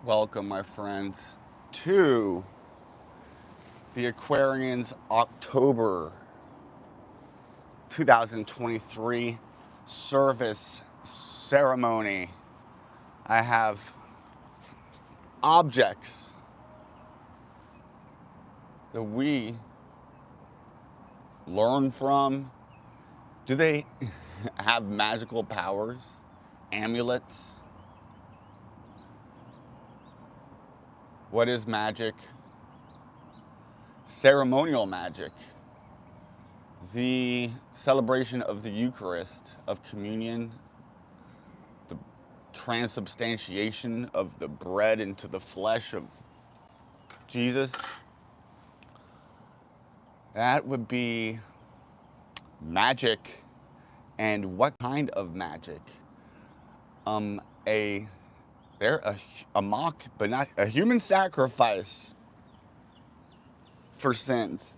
Welcome, my friends, to the Aquarian's October 2023 service ceremony. I have objects that we learn from. Do they have magical powers? Amulets? What is magic? Ceremonial magic. The celebration of the Eucharist, of communion, the transubstantiation of the bread into the flesh of Jesus. That would be magic. And what kind of magic? Um, a there a mock, but not a human sacrifice for sins.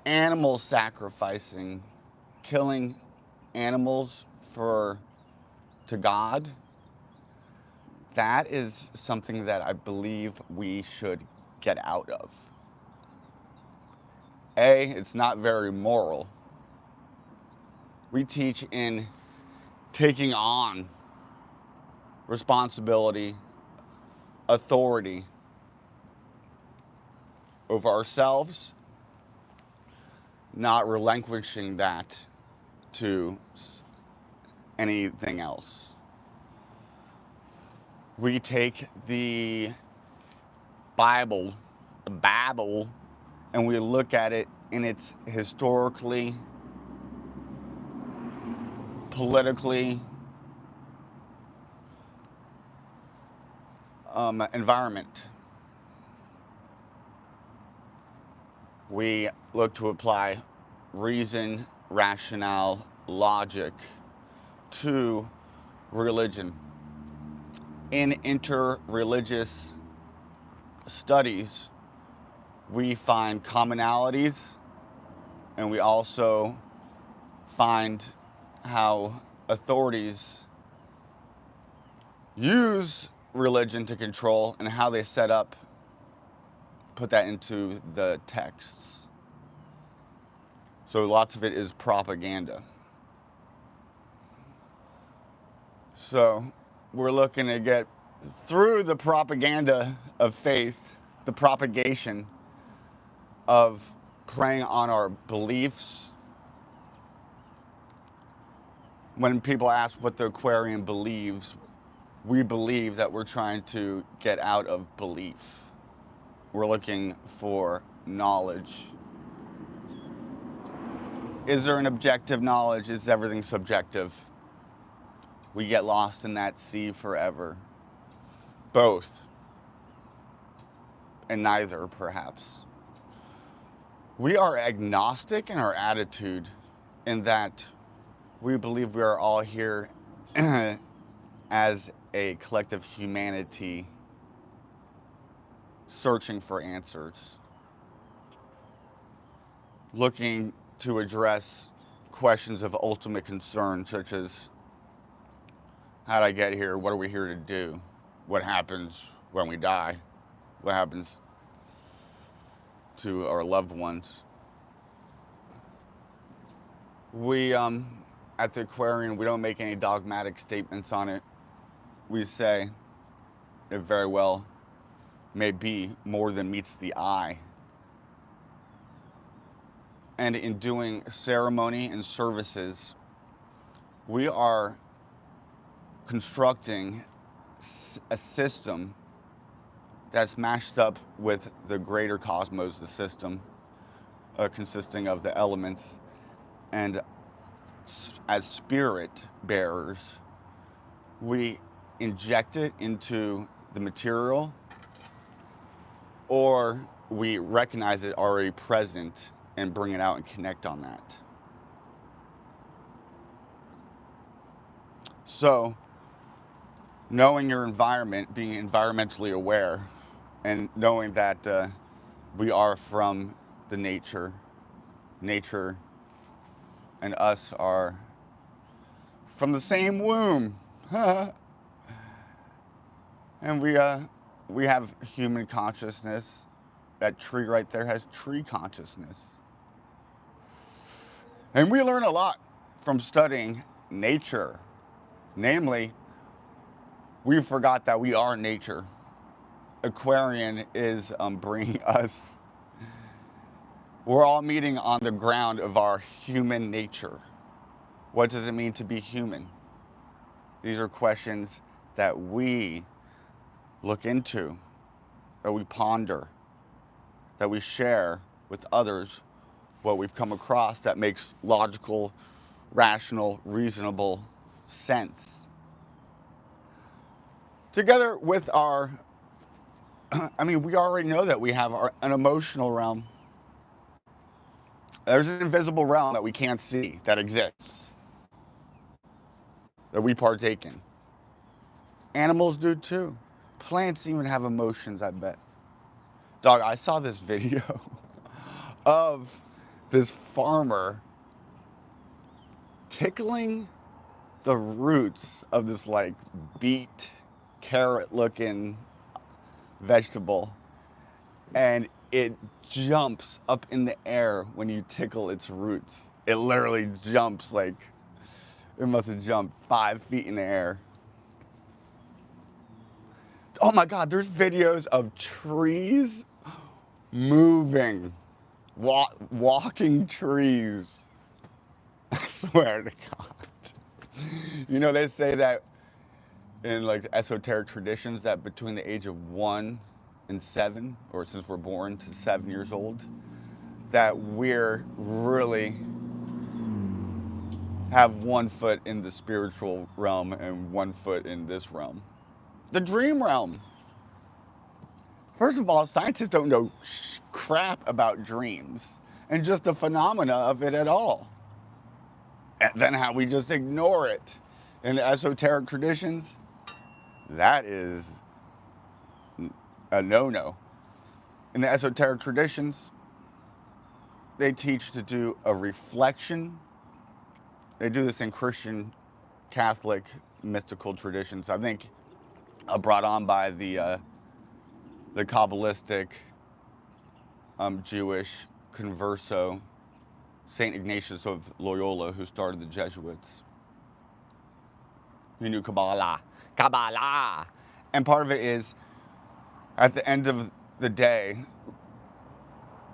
Animal sacrificing, killing animals to God. That is something that I believe we should get out of. It's not very moral. We teach in taking on responsibility, authority over ourselves, not relinquishing that to anything else. We take the Bible, and we look at it in its historically, politically, environment. We look to apply reason, rationale, logic to religion. In interreligious studies, we find commonalities, and we also find how authorities use religion to control and how they put that into the texts. So lots of it is propaganda. So we're looking to get through the propaganda of faith, the propagation of preying on our beliefs. When people ask what the Aquarian believes, we believe that we're trying to get out of belief. We're looking for knowledge. Is there an objective knowledge? Is everything subjective? We get lost in that sea forever. Both. And neither, perhaps. We are agnostic in our attitude, in that we believe we are all here as a collective humanity searching for answers, looking to address questions of ultimate concern, such as, how did I get here? What are we here to do? What happens when we die? What happens to our loved ones? We, at the Aquarian, we don't make any dogmatic statements on it. We say it very well may be more than meets the eye. And in doing ceremony and services, we are constructing a system that's mashed up with the greater cosmos, the system consisting of the elements, and as spirit bearers, we inject it into the material, or we recognize it already present and bring it out and connect on that. So, knowing your environment, being environmentally aware, and knowing that we are from the nature and us are from the same womb. And we have human consciousness. That tree right there has tree consciousness. And we learn a lot from studying nature. Namely, we forgot that we are nature. Aquarian is bringing us, we're all meeting on the ground of our human nature. What does it mean to be human? These are questions that we look into, that we ponder, that we share with others what we've come across that makes logical, rational, reasonable sense. Together with our, we already know that we have an emotional realm. There's an invisible realm that we can't see that exists, that we partake in. Animals do too. Plants even have emotions, I bet. Dog, I saw this video of this farmer tickling the roots of this like beet, carrot looking vegetable, and it jumps up in the air when you tickle its roots. It literally jumps like, it must have jumped 5 feet in the air. Oh my God, there's videos of trees moving, walking trees. I swear to God. You know, they say that in like esoteric traditions that between the age of 1 and 7, or since we're born to 7 years old, that we're really have 1 foot in the spiritual realm and 1 foot in this realm. The dream realm. First of all, scientists don't know crap about dreams and just the phenomena of it at all. And then how we just ignore it. In the esoteric traditions, that is a no-no. In the esoteric traditions, they teach to do a reflection. They do this in Christian, Catholic, mystical traditions. I think brought on by the Kabbalistic, Jewish converso, Saint Ignatius of Loyola, who started the Jesuits. He knew Kabbalah. Kabbalah! And part of it is, at the end of the day,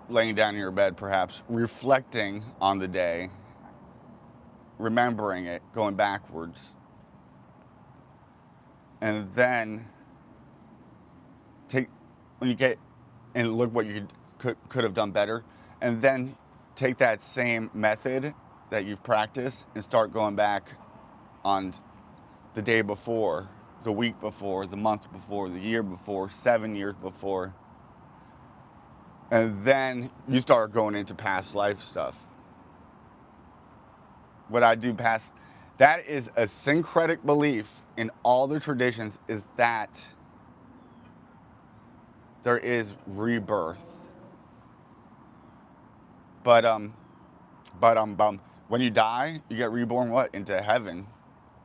laying down in your bed perhaps, reflecting on the day, remembering it, going backwards, and then when you get and look what you could have done better, and then take that same method that you've practiced and start going back on the day before, the week before, the month before, the year before, 7 years before, and then you start going into past life stuff. What I do past, that is a syncretic belief in all the traditions, is that there is rebirth. But when you die, you get reborn what? Into heaven,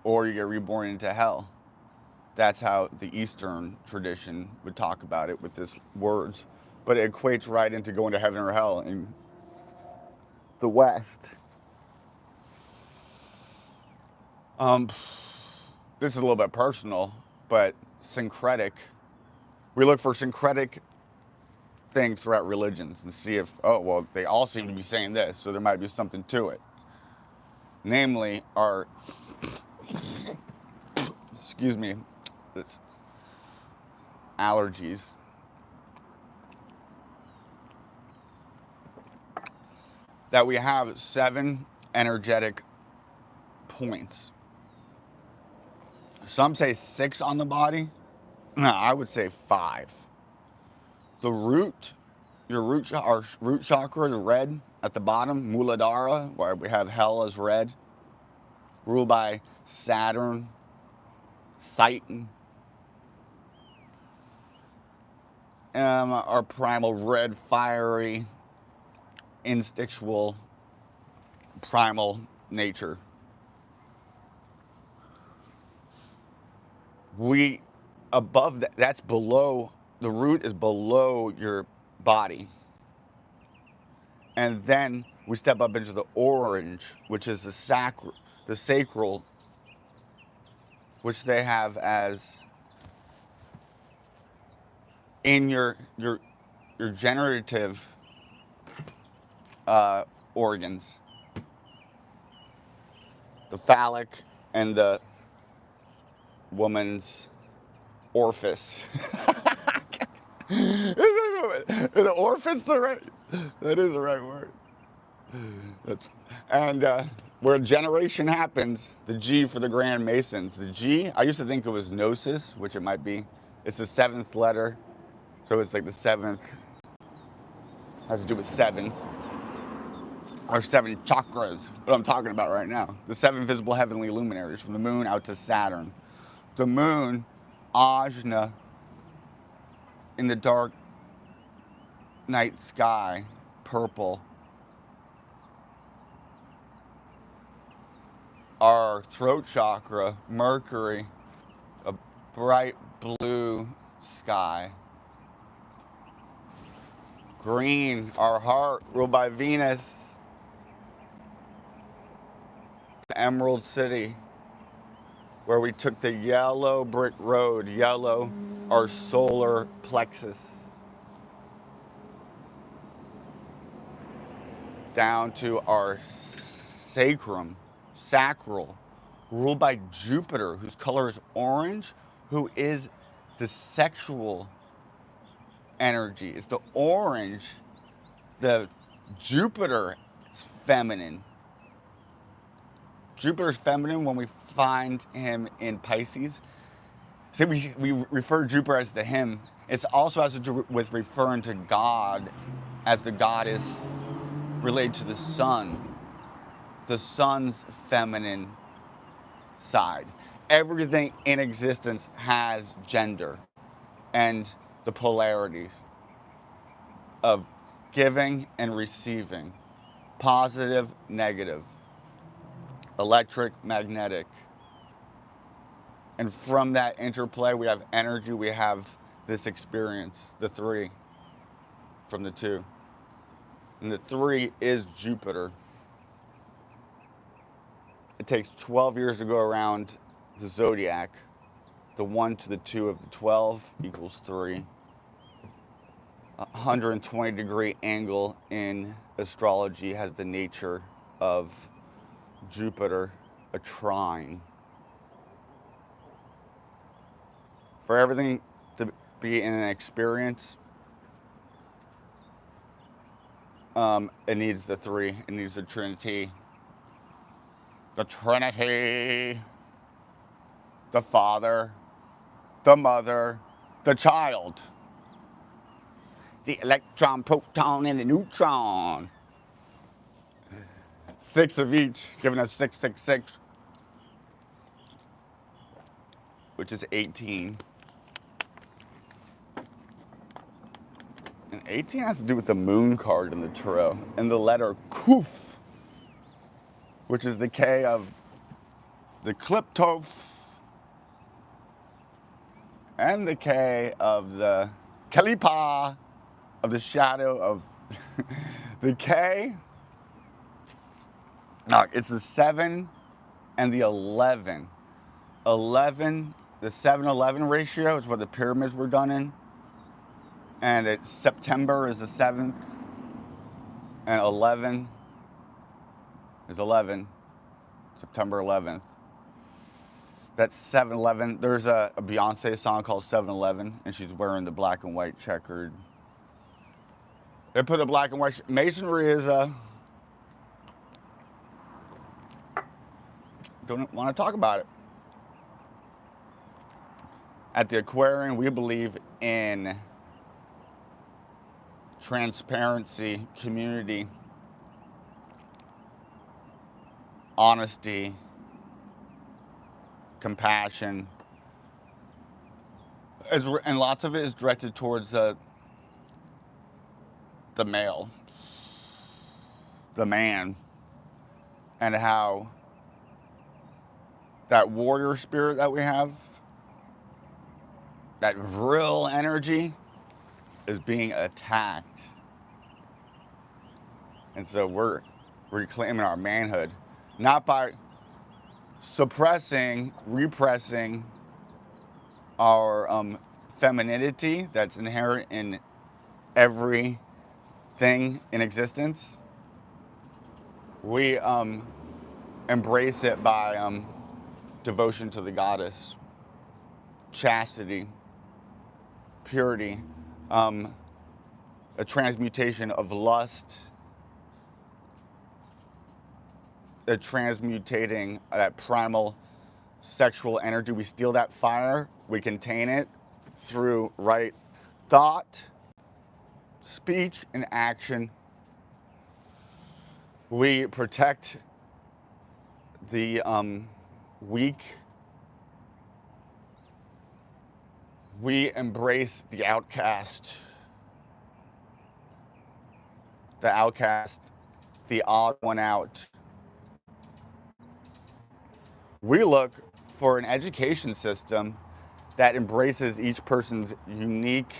or you get reborn into hell. That's how the Eastern tradition would talk about it with this words, but it equates right into going to heaven or hell in the West. This is a little bit personal, but syncretic. We look for syncretic things throughout religions and see if, oh, well, they all seem to be saying this, so there might be something to it. Namely, our, excuse me, this allergies. That we have 7 energetic points. Some say 6 on the body. No, I would say 5. The root, our root chakra, the red at the bottom, Muladhara, where we have hell as red, ruled by Saturn, Satan. Our primal red, fiery, instinctual, primal nature. We above that, that's below, the root is below your body. And then we step up into the orange, which is the sacral, which they have as in your generative organs, the phallic and the woman's orifice. Is the orifice the right? That is the right word. And where generation happens, the G for the Grand Masons. The G, I used to think it was gnosis, which it might be. It's the 7th letter, so it's like the 7th. Has to do with 7. Or 7 chakras, what I'm talking about right now. The 7 visible heavenly luminaries, from the moon out to Saturn. The moon, Ajna, in the dark night sky, purple. Our throat chakra, Mercury, a bright blue sky. Green, our heart, ruled by Venus. The Emerald City, where we took the yellow brick road, yellow, our solar plexus, down to our sacrum, sacral, ruled by Jupiter, whose color is orange, who is the sexual energy. It's the orange, the Jupiter is feminine. Jupiter's feminine when we find him in Pisces. See, we refer Jupiter as the him. It also has to do with referring to God as the goddess related to the sun. The sun's feminine side. Everything in existence has gender and the polarities of giving and receiving, positive, negative, electric, magnetic. And from that interplay, we have energy, we have this experience, the 3 from the 2. And the 3 is Jupiter. It takes 12 years to go around the zodiac. The 1 to the 2 of the 12 equals 3. 120-degree angle in astrology has the nature of Jupiter, a trine. For everything to be in an experience, it needs the 3. It needs the Trinity. The Trinity. The Father, the Mother, the Child. The electron, proton, and the neutron. 6 of each, giving us 666, which is 18. And 18 has to do with the moon card in the tarot, and the letter Kuf, which is the K of the Kliptoph, and the K of the Kalipa, of the shadow of the K. No, it's the 7 and the 11. 11, the 7-11 ratio is what the pyramids were done in. And it's September is the 7th. And 11 is 11. September 11th. That's 7-11. There's a Beyonce song called 7-11, and she's wearing the black and white checkered. They put the black and white. Masonry is don't want to talk about it. At the Aquarian, we believe in transparency, community, honesty, compassion, and lots of it is directed towards the male, the man, and how that warrior spirit that we have that real energy is being attacked. And so we're reclaiming our manhood, not by suppressing, repressing our femininity that's inherent in everything in existence. We embrace it by devotion to the goddess, chastity, purity, a transmutation of lust, a transmutating that primal sexual energy. We steal that fire, we contain it through right thought, speech, and action. We protect the weak. We embrace the outcast, the odd one out. We look for an education system that embraces each person's unique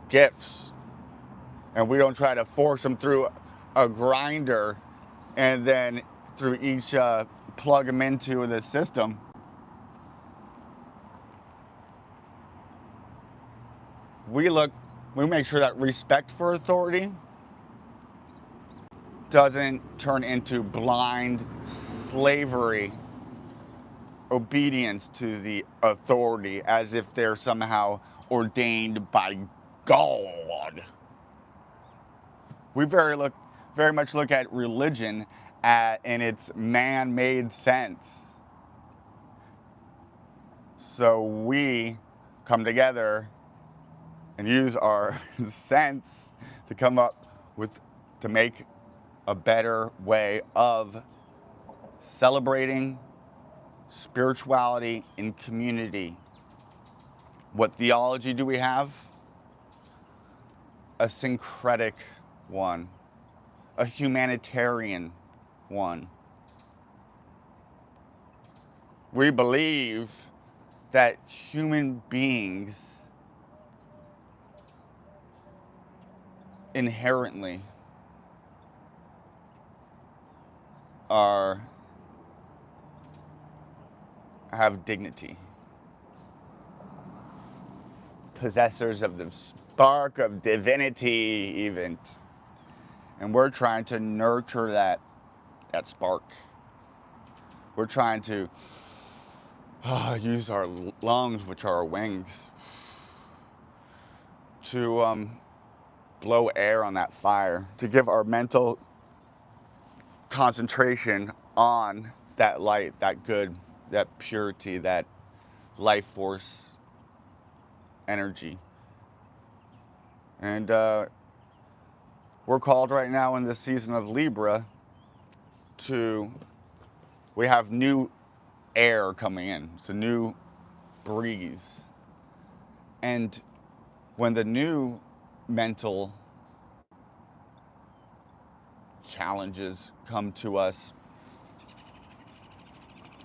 gifts. And we don't try to force them through a grinder and then through each plug them into the system. We make sure that respect for authority doesn't turn into blind slavery, obedience to the authority as if they're somehow ordained by God. We very much look at religion in its man-made sense. So we come together and use our sense to come up to make a better way of celebrating spirituality in community. What theology do we have? A syncretic one, a humanitarian one. We believe that human beings inherently have dignity, possessors of the spark of divinity even. And we're trying to nurture that spark. We're trying to use our lungs, which are our wings, to blow air on that fire, to give our mental concentration on that light, that good, that purity, that life force energy. And we're called right now in this season of Libra we have new air coming in. It's a new breeze. And when the new mental challenges come to us,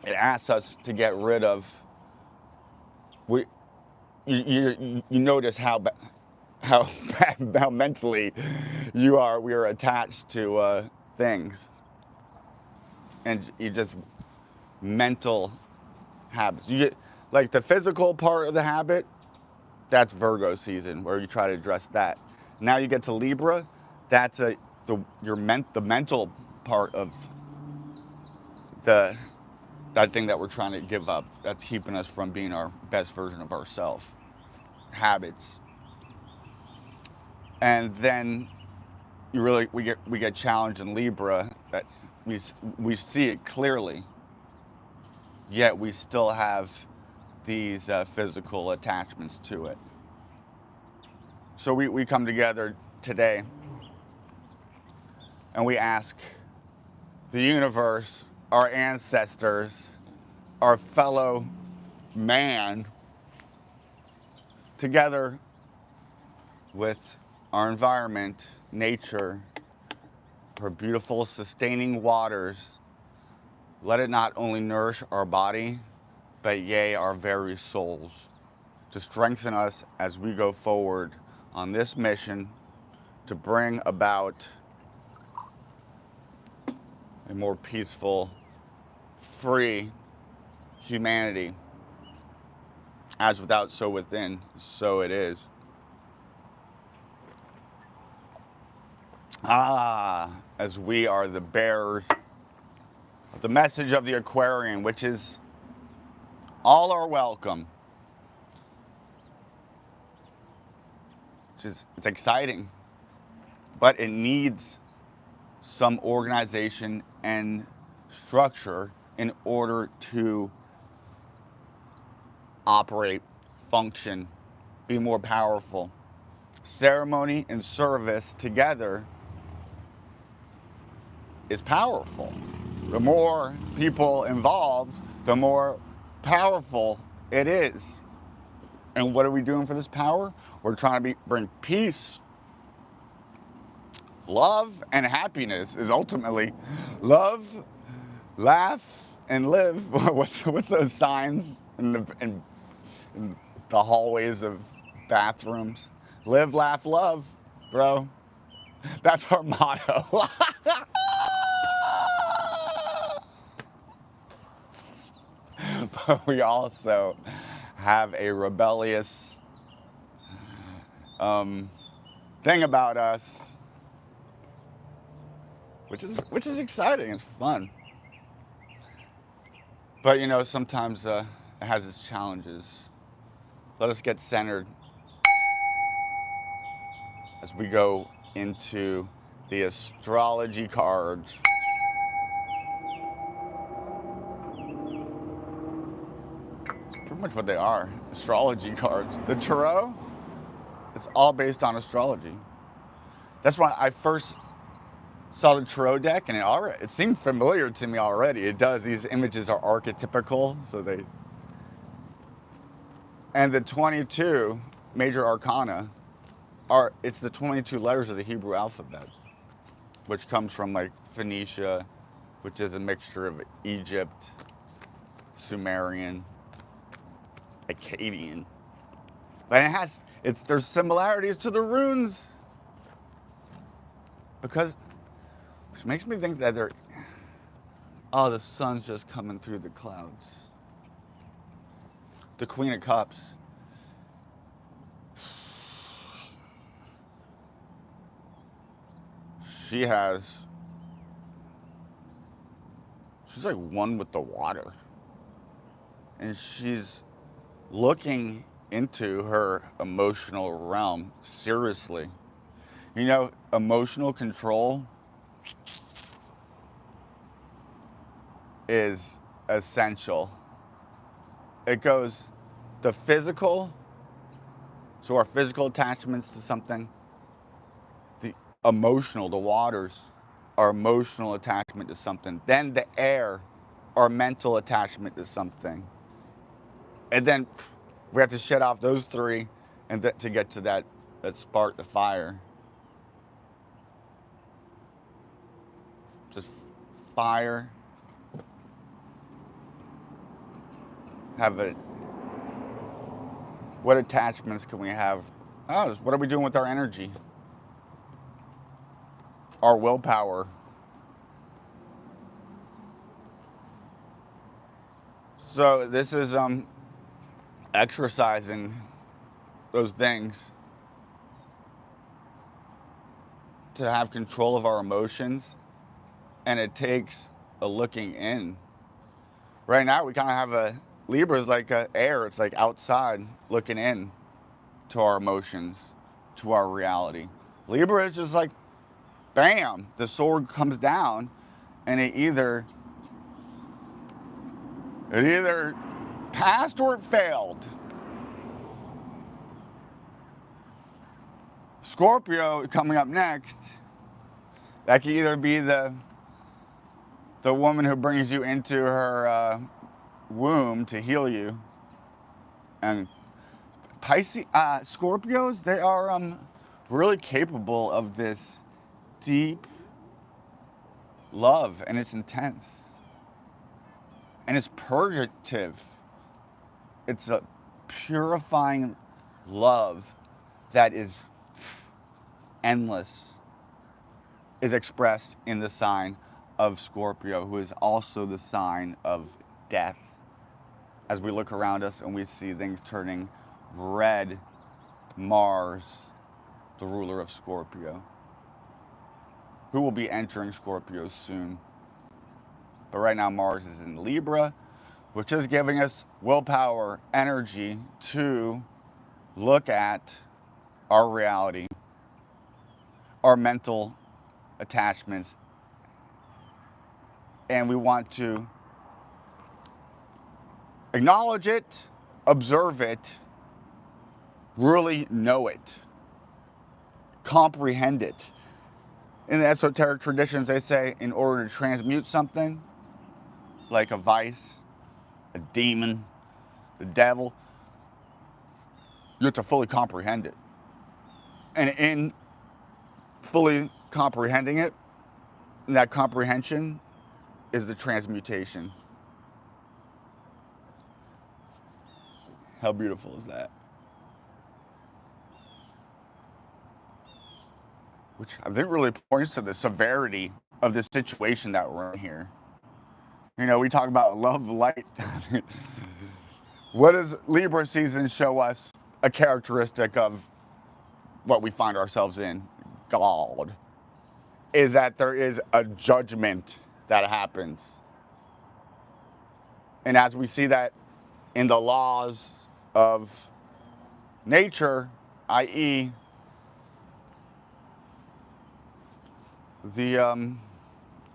it asks us to get rid of. You notice how mentally we are attached to things, and you just mental habits. You get like the physical part of the habit. That's Virgo season where you try to address that. Now you get to Libra. That's the mental part of that thing that we're trying to give up. That's keeping us from being our best version of ourselves. Habits. And then we get challenged in Libra that we see it clearly. Yet we still have these physical attachments to it. So we come together today and we ask the universe, our ancestors, our fellow man, together with our environment, nature, her beautiful sustaining waters, let it not only nourish our body, but yea, our very souls. to strengthen us as we go forward on this mission to bring about a more peaceful, free humanity. As without, so within, so it is. As we are the bearers of the message of the Aquarian, which is all are welcome. It's exciting, but it needs some organization and structure in order to operate, function, be more powerful. Ceremony and service together is powerful. The more people involved, the more powerful it is. And what are we doing for this power? We're trying to bring peace, love, and happiness is ultimately love, laugh, and live. What's those signs in the hallways of bathrooms? Live, laugh, love, bro. That's our motto. But we also have a rebellious thing about us, which is exciting. It's fun. But you know, sometimes it has its challenges. Let us get centered as we go into the astrology cards. It's pretty much what they are, astrology cards. The tarot, it's all based on astrology. That's why I first saw the tarot deck, and it seemed familiar to me already. It does. These images are archetypical, and the 22 major arcana it's the 22 letters of the Hebrew alphabet, which comes from like Phoenicia, which is a mixture of Egypt, Sumerian, Akkadian. But there's similarities to the runes. Which makes me think that the sun's just coming through the clouds. The Queen of Cups. She's like one with the water. And she's looking into her emotional realm seriously. You know, emotional control is essential. It goes the physical, so our physical attachments to something, the emotional, the waters, our emotional attachment to something, then the air, our mental attachment to something. And then we have to shed off those three to get to that spark, the fire. Just fire. What attachments can we have? What are we doing with our energy? Our willpower. So this is exercising those things to have control of our emotions, and it takes a looking in. Right now we kind of have Libra's like air. It's like outside looking in to our emotions, to our reality. Libra is just like, bam, the sword comes down, and it either passed or it failed. Scorpio coming up next. That can either be the woman who brings you into her womb to heal you. And Scorpios, they are really capable of this deep love, and it's intense. And it's purgative. It's a purifying love that is endless is expressed in the sign of Scorpio, who is also the sign of death. As we look around us and we see things turning red, Mars, the ruler of Scorpio, who will be entering Scorpio soon. But right now Mars is in Libra, which is giving us willpower, energy to look at our reality, our mental attachments, and we want to acknowledge it, observe it, really know it, comprehend it. In the esoteric traditions, they say in order to transmute something, like a vice, a demon, the devil, you have to fully comprehend it. And in fully comprehending it, that comprehension is the transmutation. How beautiful is that? Which I think really points to the severity of the situation that we're in here. You know, we talk about love, light. What does Libra season show us? A characteristic of what we find ourselves in, God, is that there is a judgment that happens. And as we see that in the laws of nature, i.e., the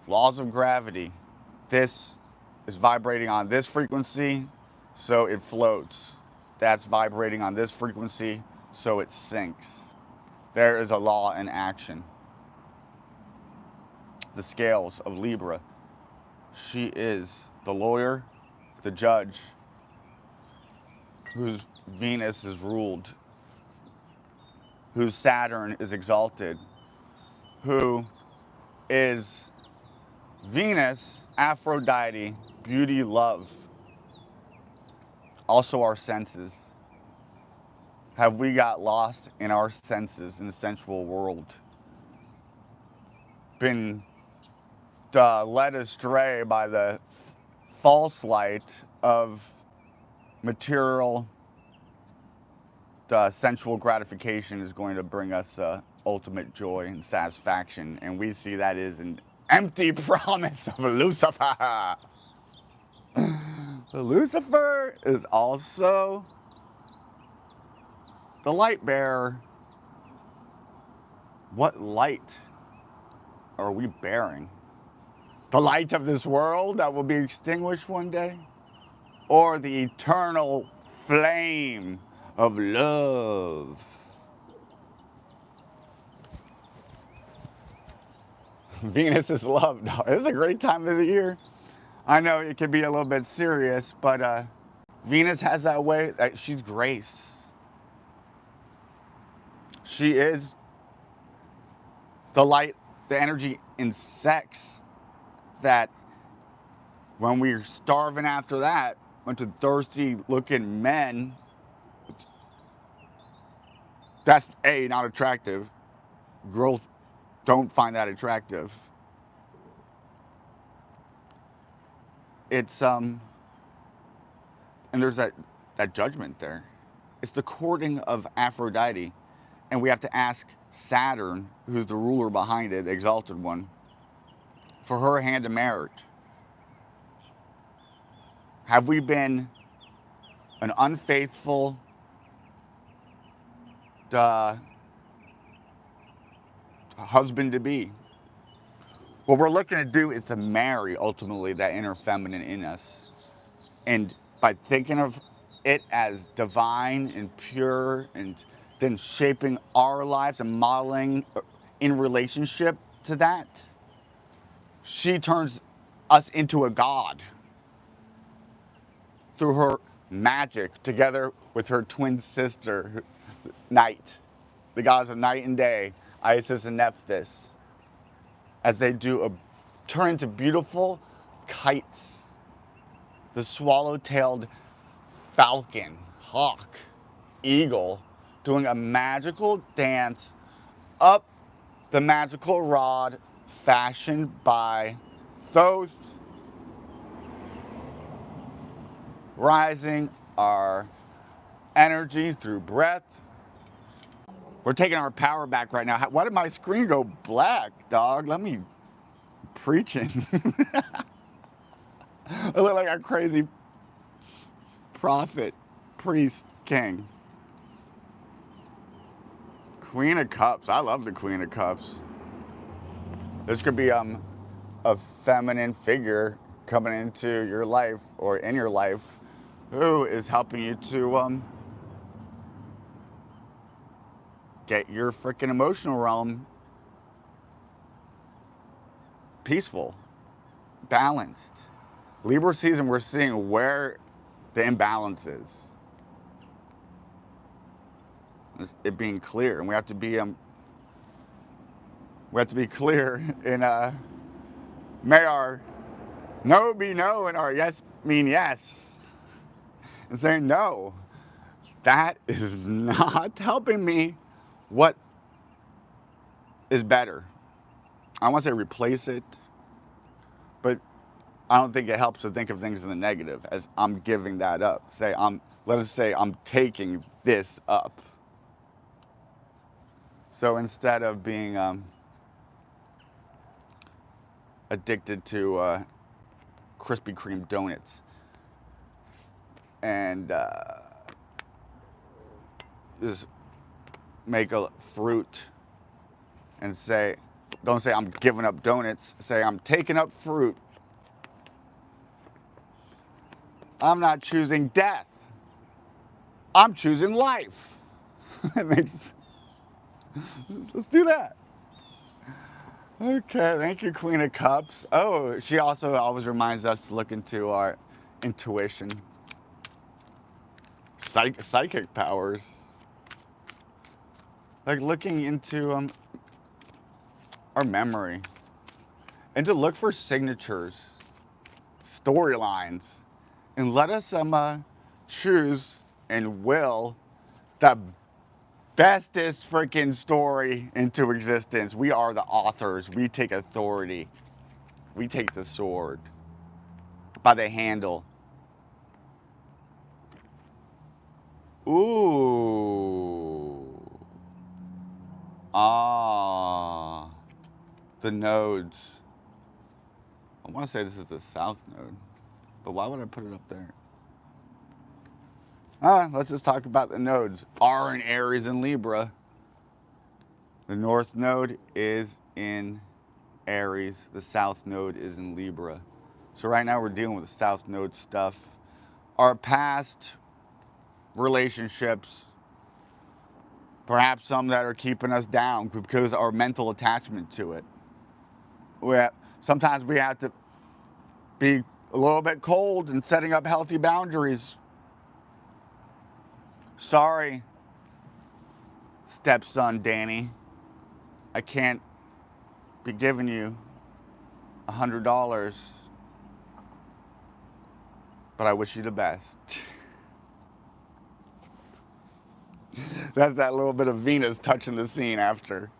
laws of gravity, this is vibrating on this frequency, so it floats. That's vibrating on this frequency, so it sinks. There is a law in action. The scales of Libra. She is the lawyer, the judge, whose Venus is ruled, whose Saturn is exalted, who is Venus, Aphrodite, beauty, love. Also our senses. Have we got lost in our senses in the sensual world? Been led astray by the false light of material, sensual gratification is going to bring us ultimate joy and satisfaction, and we see that is an empty promise of Lucifer. Lucifer is also the light bearer. What light are we bearing? The light of this world that will be extinguished one day? Or the eternal flame of love? Venus is love. It's a great time of the year. I know it can be a little bit serious, but Venus has that way that she's grace. She is the light, the energy in sex that when we're starving after that, bunch of thirsty looking men, that's A, not attractive. Girls don't find that attractive. It's and there's that judgment there. It's the courting of Aphrodite, and we have to ask Saturn, who's the ruler behind it, the exalted one, for her hand in marriage. Have we been an unfaithful husband to be? What we're looking to do is to marry, ultimately, that inner feminine in us. And by thinking of it as divine and pure, and then shaping our lives and modeling in relationship to that, she turns us into a god through her magic, together with her twin sister, Night, the gods of night and day, Isis and Nephthys, as they turn into beautiful kites. The swallow-tailed falcon hawk, eagle, doing a magical dance up the magical rod fashioned by Thoth, rising our energy through breath. We're taking our power back right now. Why did my screen go black, dog? Let me preaching. I look like a crazy prophet, priest, king. Queen of Cups. I love the Queen of Cups. This could be a feminine figure coming into your life or in your life who is helping you to get your freaking emotional realm peaceful, balanced. Libra season, we're seeing where the imbalance is. It being clear, and we have to be clear in may our no be no and our yes mean yes. And saying no, that is not helping me. What is better? I want to say replace it, but I don't think it helps to think of things in the negative as I'm giving that up. Let us say I'm taking this up. So instead of being addicted to Krispy Kreme donuts and just make a fruit and don't say I'm giving up donuts, say I'm taking up fruit. I'm not choosing death. I'm choosing life. Let's do that. Okay, thank you, Queen of Cups. Oh, she also always reminds us to look into our intuition, psychic powers. Like looking into our memory and to look for signatures, storylines, and let us choose and will the bestest freaking story into existence. We are the authors. We take authority. We take the sword by the handle. Ooh. Ah. The nodes. I want to say this is the south node, but why would I put it up there? Let's just talk about the nodes. Are in Aries and Libra. The north node is in Aries. The south node is in Libra. So right now we're dealing with the south node stuff. Our past relationships, perhaps some that are keeping us down because our mental attachment to it. Sometimes we have to be a little bit cold and setting up healthy boundaries. Sorry, stepson Danny, I can't be giving you $100, but I wish you the best. That's that little bit of Venus touching the scene after.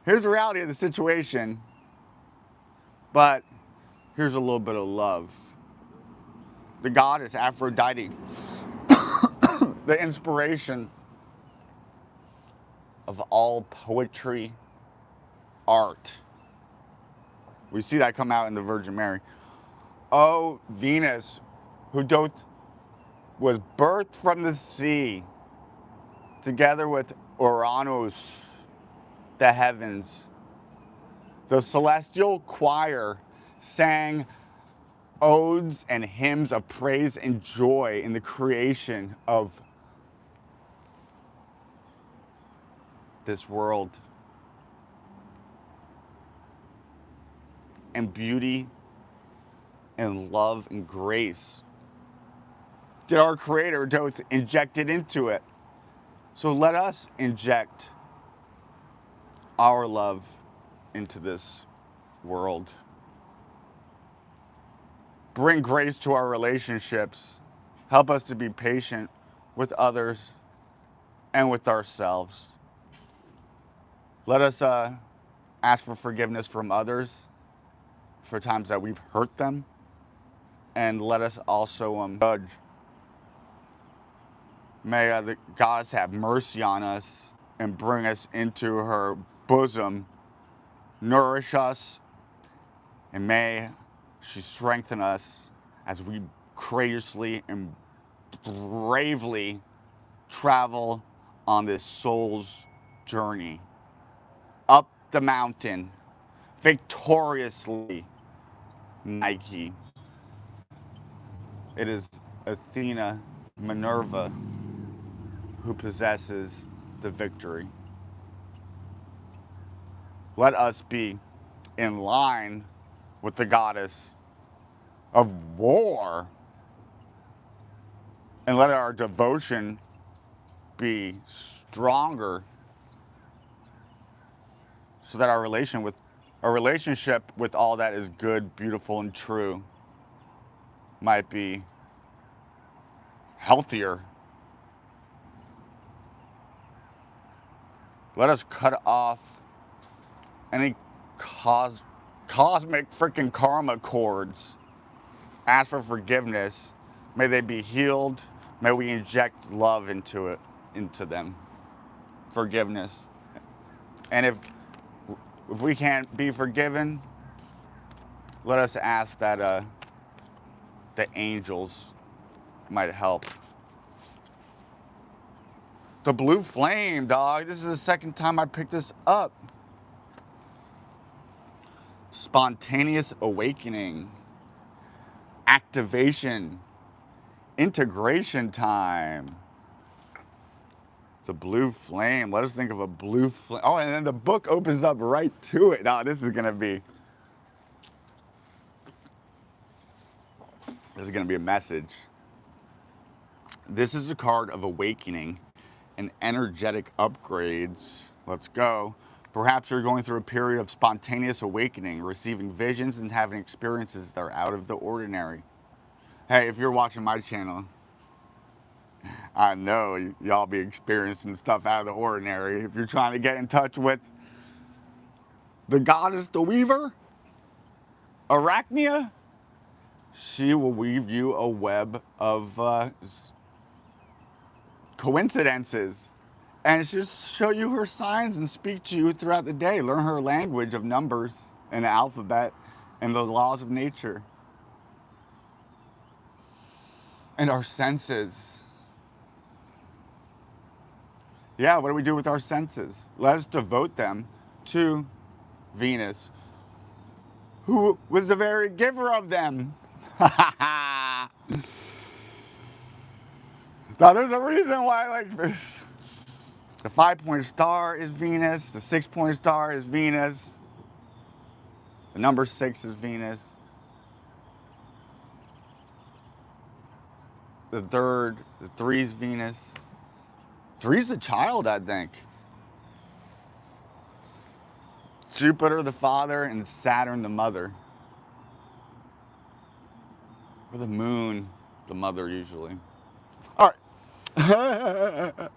Here's the reality of the situation, but here's a little bit of love. The goddess Aphrodite, the inspiration of all poetry, art. We see that come out in the Virgin Mary. Oh, Venus, who was birthed from the sea, together with Uranus, the heavens. The celestial choir sang odes and hymns of praise and joy in the creation of this world. And beauty and love and grace did our Creator Thoth injected into it. So let us inject our love into this world. Bring grace to our relationships. Help us to be patient with others and with ourselves. Let us ask for forgiveness from others for times that we've hurt them, and let us also judge. May the goddess have mercy on us and bring us into her bosom, nourish us, and may she strengthen us as we courageously and bravely travel on this soul's journey up the mountain victoriously. Nike. It is Athena, Minerva, who possesses the victory. Let us be in line with the goddess of war, and let our devotion be stronger so that our relationship with all that is good, beautiful, and true might be healthier. Let us cut off any cosmic freaking karma cords. Ask for forgiveness. May they be healed. May we inject love into them. Forgiveness. And if we can't be forgiven, let us ask that the angels might help. The blue flame, dog. This is the second time I picked this up. Spontaneous awakening. Activation. Integration time. The blue flame. Let us think of a blue flame. Oh, and then the book opens up right to it. Now, this is going to be a message. This is a card of awakening and energetic upgrades. Let's go. Perhaps you're going through a period of spontaneous awakening, receiving visions and having experiences that are out of the ordinary. Hey, if you're watching my channel, I know y'all be experiencing stuff out of the ordinary. If you're trying to get in touch with the goddess, the weaver, Arachnia, she will weave you a web of coincidences and just show you her signs and speak to you throughout the day. Learn her language of numbers and the alphabet and the laws of nature. And our senses. Yeah, what do we do with our senses? Let us devote them to Venus, who was the very giver of them. Now, there's a reason why, like, the 5-point star is Venus, the 6-point star is Venus, the number 6 is Venus, the 3 is Venus. 3 is the child, I think. Jupiter, the father, and Saturn, the mother. Or the moon, the mother, usually. All right.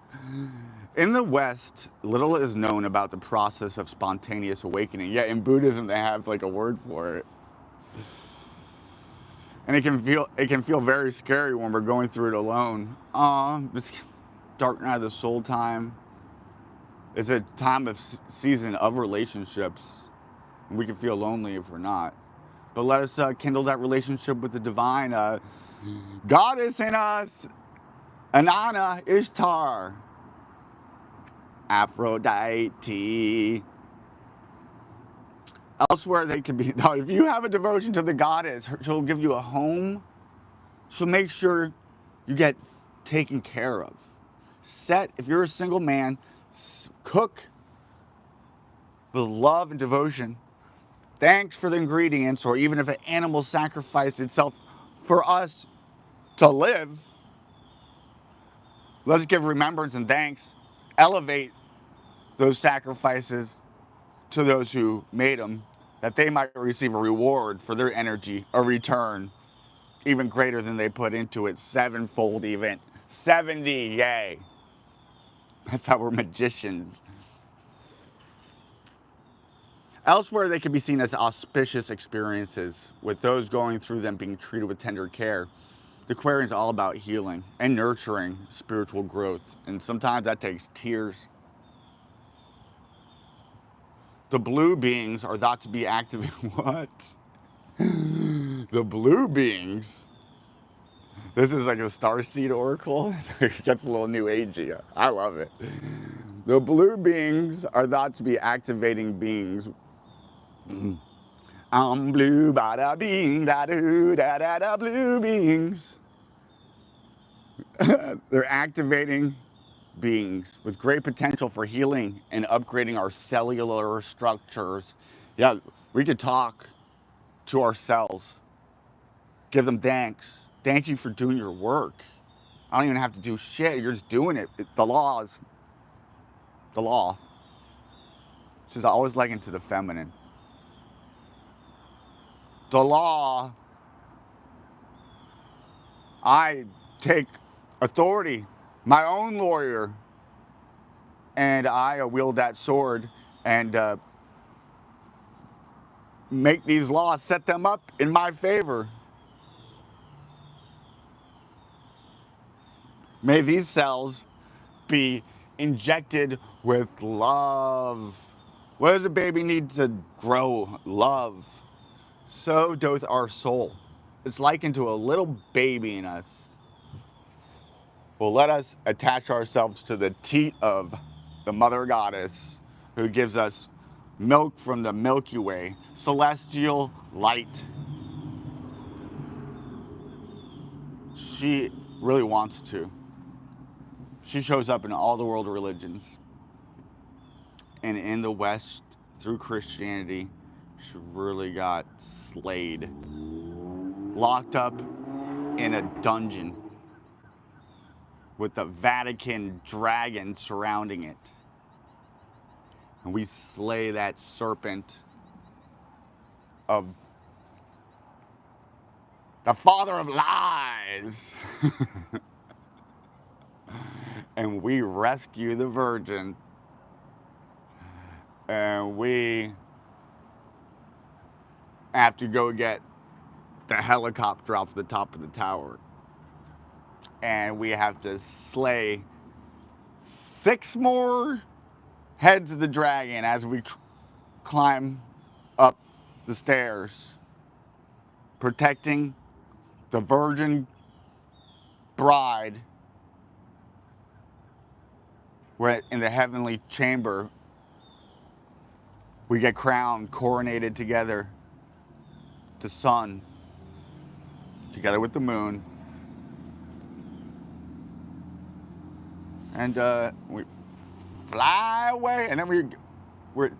In the West, little is known about the process of spontaneous awakening. Yet in Buddhism, they have like a word for it. And it can feel very scary when we're going through it alone. It's dark night of the soul time. It's a time of season of relationships. And we can feel lonely if we're not. But let us kindle that relationship with the divine goddess in us, Inanna, Ishtar, Aphrodite. Elsewhere they can be. Now, if you have a devotion to the goddess, she'll give you a home. She'll make sure you get taken care of. If you're a single man, cook with love and devotion. Thanks for the ingredients, or even if an animal sacrificed itself for us to live, let us give remembrance and thanks. Elevate those sacrifices to those who made them, that they might receive a reward for their energy, a return, even greater than they put into it, 7-fold even. 70, yay. That's how we're magicians. Elsewhere, they can be seen as auspicious experiences, with those going through them being treated with tender care. The Aquarian is all about healing and nurturing spiritual growth, and sometimes that takes tears. The blue beings are thought to be active. What? The blue beings? This is like a starseed oracle. It gets a little new agey. I love it. The blue beings are thought to be activating beings. I'm blue, bada bing, da doo, da da da, blue beings. They're activating beings with great potential for healing and upgrading our cellular structures. Yeah, we could talk to ourselves, give them thanks. Thank you for doing your work. I don't even have to do shit. You're just doing it. The law is the law. She's always likened to the feminine. The law, I take authority, my own lawyer, and I wield that sword and make these laws, set them up in my favor. May these cells be injected with love. What does a baby need to grow? Love. So doth our soul. It's likened to a little baby in us. Well, let us attach ourselves to the teat of the Mother Goddess, who gives us milk from the Milky Way, celestial light. She really wants to. She shows up in all the world religions. And in the West, through Christianity, she really got slayed. Locked up in a dungeon with the Vatican dragon surrounding it. And we slay that serpent of the father of lies. And we rescue the virgin. And we have to go get the helicopter off the top of the tower. And we have to slay 6 more heads of the dragon as we climb up the stairs, protecting the virgin bride. We're in the heavenly chamber. We get crowned, coronated together. The sun, together with the moon. And we fly away, and then we're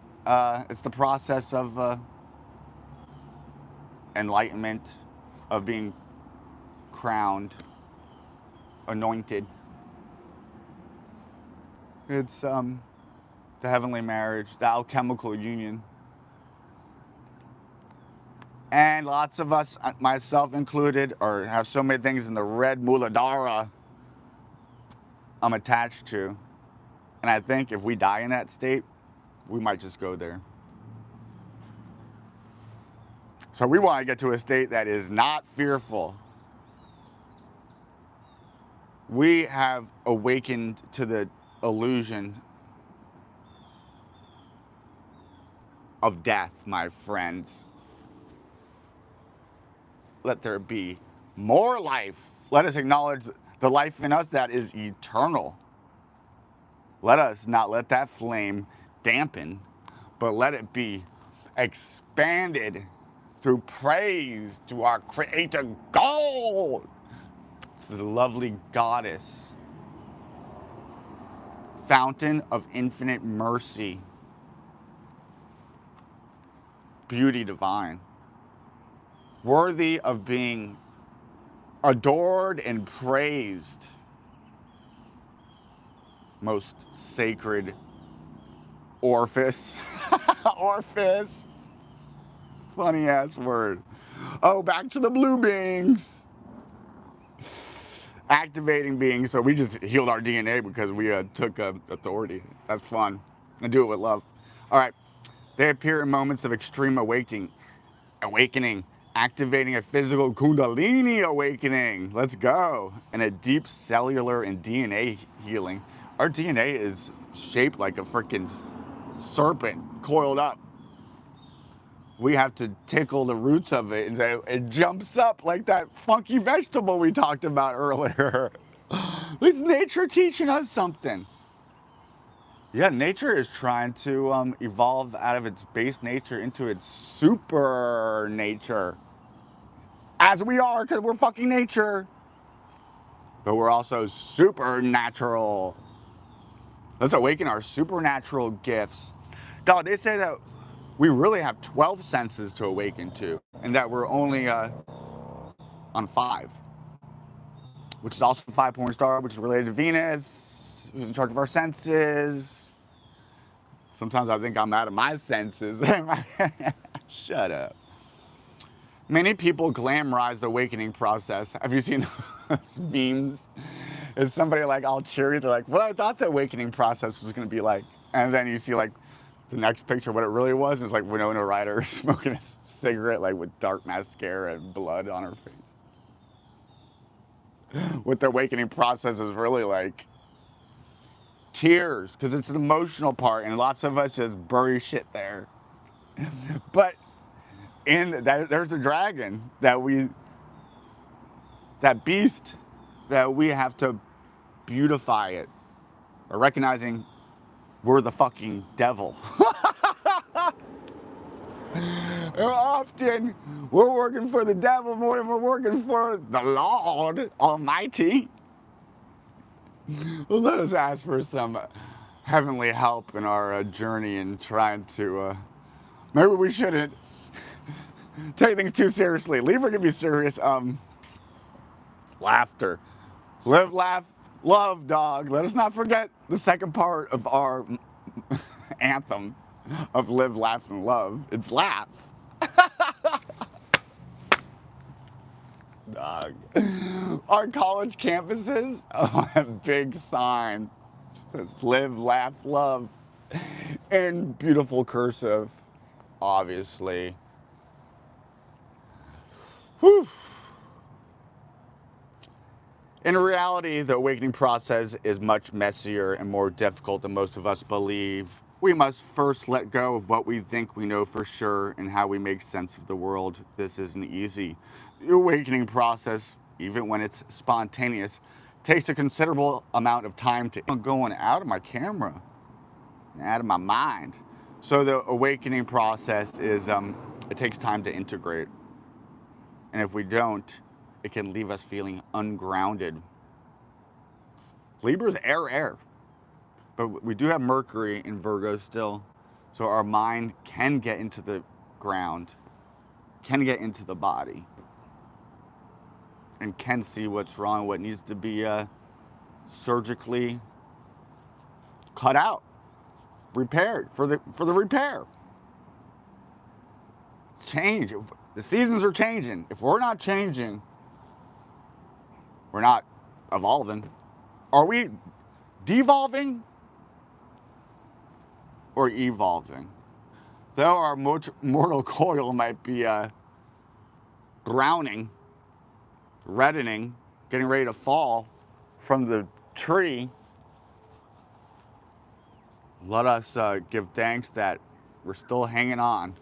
it's the process of enlightenment, of being crowned, anointed. It's the heavenly marriage, the alchemical union. And lots of us, myself included, have so many things in the red Muladhara I'm attached to. And I think if we die in that state, we might just go there. So we want to get to a state that is not fearful. We have awakened to the illusion of death, my friends. Let there be more life. Let us acknowledge the life in us that is eternal. Let us not let that flame dampen, but let it be expanded through praise to our Creator God, to the lovely Goddess, fountain of infinite mercy, beauty divine, worthy of being adored and praised, most sacred orifice. Orifice. Funny ass word. Oh, back to the blue beings. activating beings. So we just healed our DNA because we took authority. That's fun. And do it with love. All right. They appear in moments of extreme awakening, activating a physical kundalini awakening. Let's go. And a deep cellular and DNA healing. Our DNA is shaped like a freaking serpent coiled up. We have to tickle the roots of it and it jumps up like that funky vegetable we talked about earlier. It's nature teaching us something. Yeah, nature is trying to evolve out of its base nature into its super nature. As we are, because we're fucking nature. But we're also supernatural. Let's awaken our supernatural gifts. Dog, they say that we really have 12 senses to awaken to, and that we're only on 5, which is also 5-point star, which is related to Venus, who's in charge of our senses. Sometimes I think I'm out of my senses. Shut up. Many people glamorize the awakening process. Have you seen those memes? Is somebody like all cheery? They're like, well, I thought the awakening process was going to be like. And then you see like the next picture, what it really was, is like Winona Ryder smoking a cigarette like with dark mascara and blood on her face. What the awakening process is really like. Tears, because it's an emotional part, and lots of us just bury shit there. But in that, there's a dragon that beast that we have to beautify it, or recognizing we're the fucking devil. And often we're working for the devil more than we're working for the Lord Almighty. Well, let us ask for some heavenly help in our journey in trying to. Maybe we shouldn't take things too seriously. Libra can be serious. Laughter. Live, laugh, love, dog. Let us not forget the second part of our anthem of live, laugh, and love. It's laugh. Dog. Our college campuses, a big sign says live, laugh, love in beautiful cursive, obviously. Whew. In reality, the awakening process is much messier and more difficult than most of us believe. We must first let go of what we think we know for sure and how we make sense of the world. This isn't easy. The awakening process, even when it's spontaneous, takes a considerable amount of time to going out of my camera, out of my mind. So the awakening process is, it takes time to integrate. And if we don't, it can leave us feeling ungrounded. Libra's air. But we do have Mercury in Virgo still. So our mind can get into the ground, can get into the body, and can see what's wrong, what needs to be surgically cut out, repaired for the repair. Change. The seasons are changing. If we're not changing, we're not evolving. Are we devolving or evolving? Though our mortal coil might be browning, reddening, getting ready to fall from the tree, let us give thanks that we're still hanging on.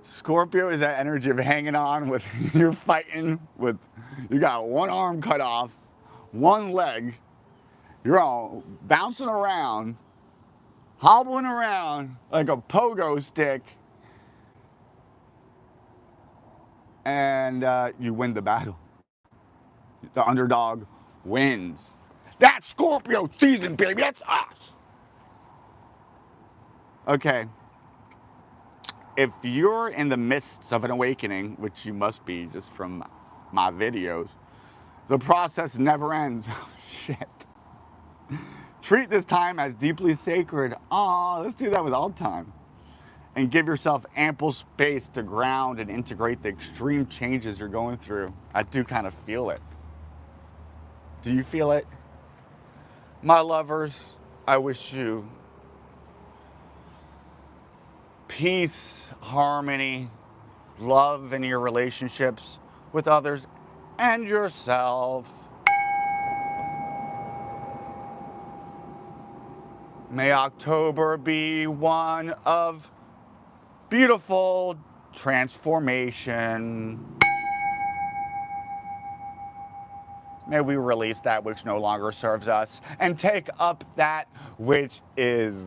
Scorpio is that energy of hanging on with, you're fighting with, you got one arm cut off, one leg, you're all bouncing around, hobbling around like a pogo stick, and you win the battle. The underdog wins. That's Scorpio season, baby, that's us. Okay. If you're in the midst of an awakening, which you must be just from my videos, the process never ends. Oh, shit. Treat this time as deeply sacred. Aw, let's do that with all time. And give yourself ample space to ground and integrate the extreme changes you're going through. I do kind of feel it. Do you feel it? My lovers, I wish you peace, harmony, love in your relationships with others and yourself. May October be one of beautiful transformation. May we release that which no longer serves us and take up that which is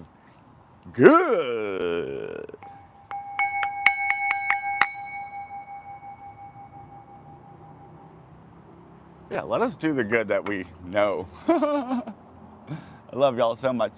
good. Yeah, let us do the good that we know. I love y'all so much.